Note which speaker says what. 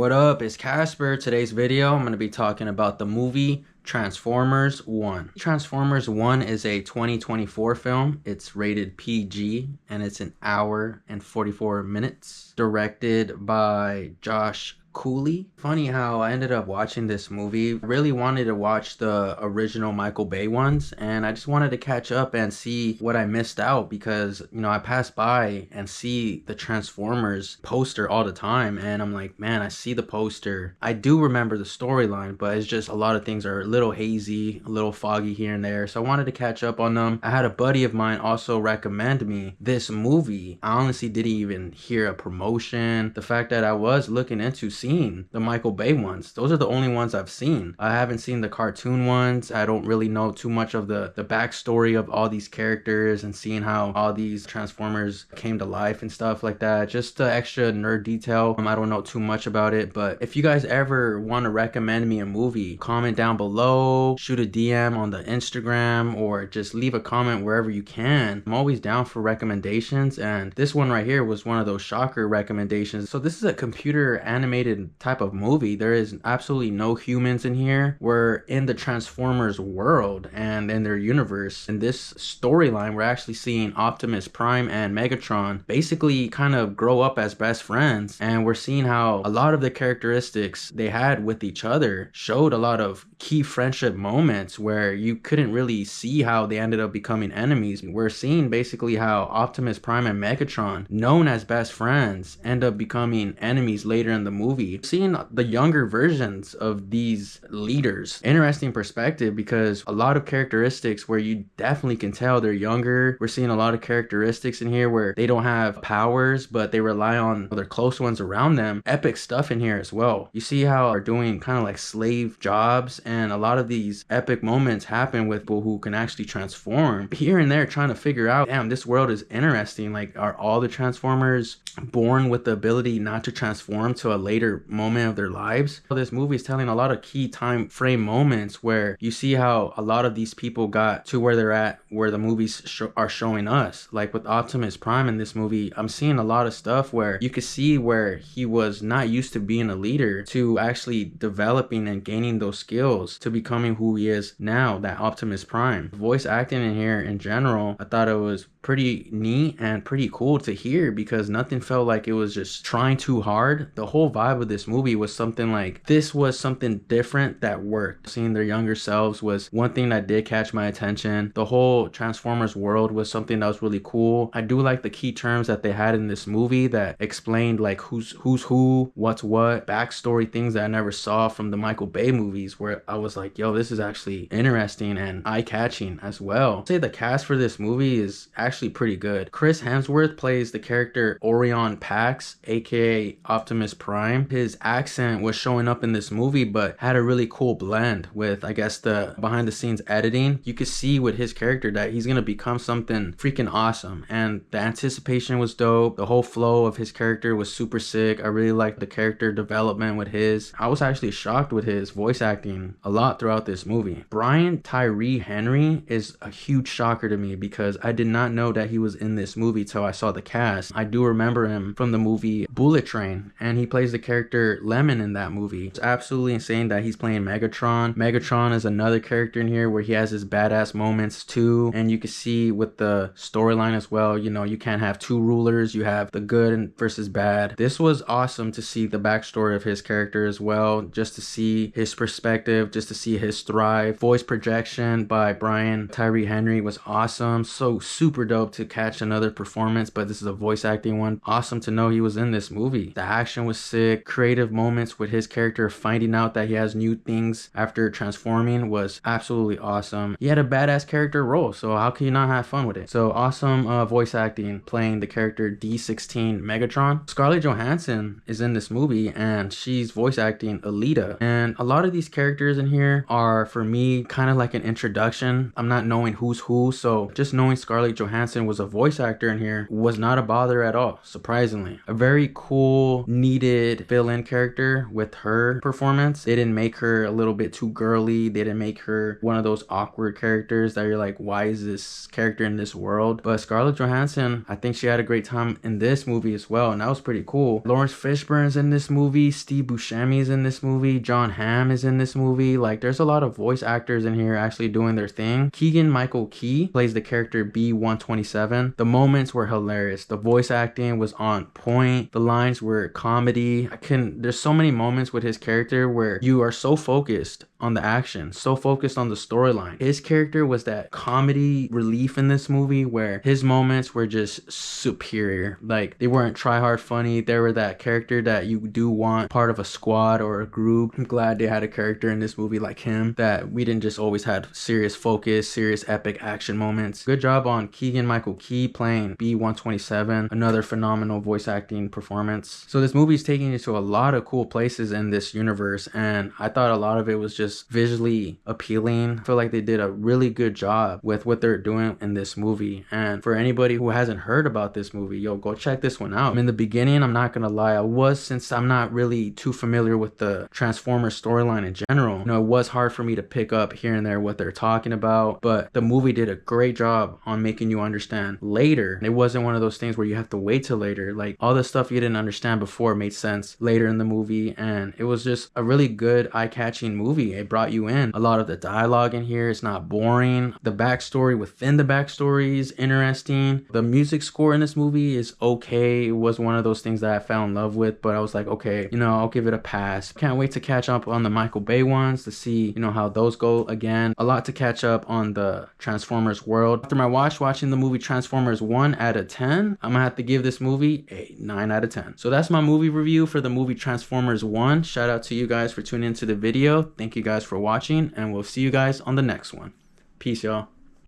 Speaker 1: What up? It's Casper. Today's video, I'm going to be talking about the movie Transformers 1. Transformers 1 is a 2024 film. It's rated PG and it's an hour and 44 minutes. Directed by Josh Cooley. Funny how I ended up watching this movie. I really wanted to watch the original Michael Bay ones, and I just wanted to catch up and see what I missed out because, I pass by and see the Transformers poster all the time, and I'm like, man, I see the poster. I do remember the storyline, but it's just a lot of things are a little hazy, a little foggy here and there, so I wanted to catch up on them. I had a buddy of mine also recommend me this movie. I honestly didn't even hear a promotion. The fact that I was looking into seeing the Michael Bay ones. Those are the only ones I've seen. I haven't seen the cartoon ones. I don't really know too much of the backstory of all these characters and seeing how all these Transformers came to life and stuff like that. Just the extra nerd detail. I don't know too much about it, but if you guys ever want to recommend me a movie, comment down below, shoot a DM on the Instagram, or just leave a comment wherever you can. I'm always down for recommendations, and this one right here was one of those shocker recommendations. So this is a computer animated type of movie. There is absolutely no humans in here. We're in the Transformers world and in their universe. In this storyline, we're actually seeing Optimus Prime and Megatron basically kind of grow up as best friends, and we're seeing how a lot of the characteristics they had with each other showed a lot of key friendship moments where you couldn't really see how they ended up becoming enemies. We're seeing basically how Optimus Prime and Megatron, known as best friends, end up becoming enemies later in the movie. Seeing the younger versions of these leaders, interesting perspective, because a lot of characteristics where you definitely can tell they're younger. We're seeing a lot of characteristics in here where they don't have powers, but they rely on their close ones around them. Epic stuff in here as well. You see how they're doing kind of like slave jobs, and a lot of these epic moments happen with people who can actually transform here and there, trying to figure out, damn, this world is interesting. Like, are all the Transformers born with the ability not to transform to a later moment of their lives? This movie is telling a lot of key time frame moments where you see how a lot of these people got to where they're at, where the movies are showing us. Like with Optimus Prime in this movie, I'm seeing a lot of stuff where you could see where he was not used to being a leader to actually developing and gaining those skills to becoming who he is now, that Optimus Prime. Voice acting in here in general, I thought it was pretty neat and pretty cool to hear because nothing felt like it was just trying too hard. The whole vibe of this movie was something like, this was something different that worked. Seeing their younger selves was one thing that did catch my attention. The whole Transformers world was something that was really cool. I do like the key terms that they had in this movie that explained like who's who, what's what, backstory, things that I never saw from the Michael Bay movies, where I was like, yo, this is actually interesting and eye-catching as well. I'd say the cast for this movie is actually pretty good. Chris Hemsworth plays the character Orion Pax, aka Optimus Prime. His accent was showing up in this movie, but had a really cool blend with, I guess, the behind the scenes editing. You could see with his character that he's gonna become something freaking awesome, and the anticipation was dope. The whole flow of his character was super sick. I really liked the character development with his. I was actually shocked with his voice acting a lot throughout this movie. Brian Tyree Henry is a huge shocker to me because I did not know that he was in this movie till I saw the cast. I do remember him from the movie Bullet Train, and he plays the character Lemon in that movie. It's absolutely insane that he's playing Megatron. Megatron is another character in here where he has his badass moments too, and you can see with the storyline as well, you can't have two rulers. You have the good versus bad. This was awesome to see the backstory of his character as well, just to see his perspective, just to see his thrive. Voice projection by Brian Tyree Henry was awesome. So super dope to catch another performance, but this is a voice acting one. Awesome to know he was in this movie. The action was sick. Creative moments with his character finding out that he has new things after transforming was absolutely awesome. He had a badass character role, so how can you not have fun with it? So awesome voice acting playing the character D16 Megatron. Scarlett Johansson is in this movie and she's voice acting Alita, and a lot of these characters in here are, for me, kind of like an introduction. I'm not knowing who's who, so just knowing Scarlett Johansson Johansson was a voice actor in here was not a bother at all, surprisingly. A very cool, needed fill-in character with her performance. They didn't make her a little bit too girly. They didn't make her one of those awkward characters that you're like, why is this character in this world? But Scarlett Johansson, I think she had a great time in this movie as well, and that was pretty cool. Lawrence Fishburne's in this movie, Steve Buscemi's in this movie, John Hamm is in this movie. Like, there's a lot of voice actors in here actually doing their thing. Keegan-Michael Key plays the character B-127. The moments were hilarious. The voice acting was on point. The lines were comedy. There's so many moments with his character where you are so focused on the action, so focused on the storyline. His character was that comedy relief in this movie where his moments were just superior. Like, they weren't try hard funny. They were that character that you do want part of a squad or a group. I'm glad they had a character in this movie like him, that we didn't just always have serious focus, serious epic action moments. Good job on Keegan-Michael Key playing B-127. Another phenomenal voice acting performance. So this movie is taking you to a lot of cool places in this universe, and I thought a lot of it was just visually appealing. I feel like they did a really good job with what they're doing in this movie. And for anybody who hasn't heard about this movie, yo, go check this one out. In the beginning, I'm not gonna lie, since I'm not really too familiar with the Transformers storyline in general, it was hard for me to pick up here and there what they're talking about, but the movie did a great job on making you understand later. It wasn't one of those things where you have to wait till later. Like, all the stuff you didn't understand before made sense later in the movie, and it was just a really good, eye-catching movie. It brought you in. A lot of the dialogue in here, it's not boring. The backstory within the backstory is interesting. The music score in this movie is okay. It was one of those things that I fell in love with, but I was like, okay, I'll give it a pass. Can't wait to catch up on the Michael Bay ones to see, how those go again. A lot to catch up on the Transformers world. After my watching the movie Transformers 1 out of 10, I'm gonna have to give this movie a 9 out of 10. So that's my movie review for the movie Transformers 1. Shout out to you guys for tuning into the video. Thank you guys for watching, and we'll see you guys on the next one. Peace, y'all.